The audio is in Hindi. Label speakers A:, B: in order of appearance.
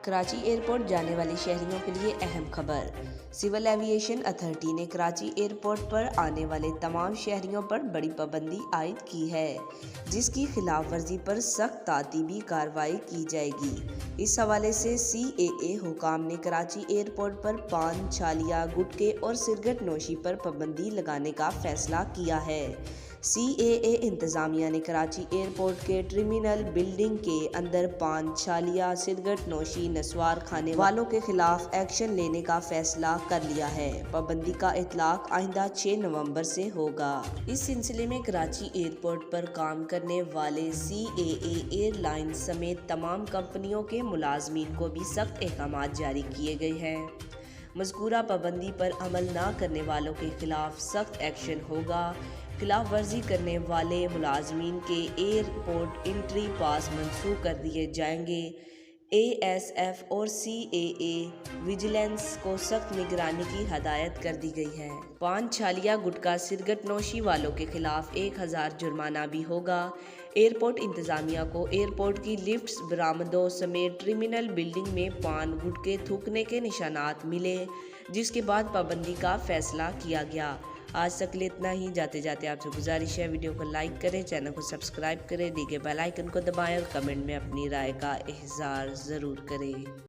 A: कराची एयरपोर्ट जाने वाले शहरियों के लिए अहम खबर। सिविल एविएशन अथॉरिटी ने कराची एयरपोर्ट पर आने वाले तमाम शहरियों पर बड़ी पाबंदी आयद की है, जिसकी खिलाफ वर्जी पर सख्त तातीबी कार्रवाई की जाएगी। इस हवाले से CAA हुकाम ने कराची एयरपोर्ट पर पान, छालिया, गुटखे और सिगरेट नोशी पर पाबंदी लगाने का फैसला किया है। CAA इंतज़ामिया ने कराची एयरपोर्ट के टर्मिनल बिल्डिंग के अंदर पान, छालिया, सिगरेट नोशी, नस्वार खाने वालों के खिलाफ एक्शन लेने का फैसला कर लिया है। पाबंदी का इतलाक आइंदा 6 नवंबर से होगा। इस सिलसिले में कराची एयरपोर्ट पर काम करने वाले CAA एयरलाइन समेत तमाम कंपनियों के मुलाजमीन को भी सख्त अहकामात जारी किए गए हैं। मज़कूरा पाबंदी पर अमल न करने वालों के खिलाफ सख्त एक्शन होगा। खिलाफ वर्जी करने वाले मुलाजमीन के एयरपोर्ट एंट्री पास मनसूख कर दिए जाएंगे। ASF और CAA विजिलेंस को सख्त निगरानी की हदायत कर दी गई है। पान, छालिया, गुटखा, सिगरेट नोशी वालों के खिलाफ 1000 जुर्माना भी होगा। एयरपोर्ट इंतज़ामिया को एयरपोर्ट की लिफ्ट्स, बरामदों समेत टर्मिनल बिल्डिंग में पान, गुटखे थूकने के निशानात मिले, जिसके बाद पाबंदी का फैसला किया गया। आज तक लिए इतना ही। जाते जाते आपसे गुजारिश है, वीडियो को लाइक करें, चैनल को सब्सक्राइब करें, दी गए बेल आइकन को दबाएं और कमेंट में अपनी राय का इज़हार ज़रूर करें।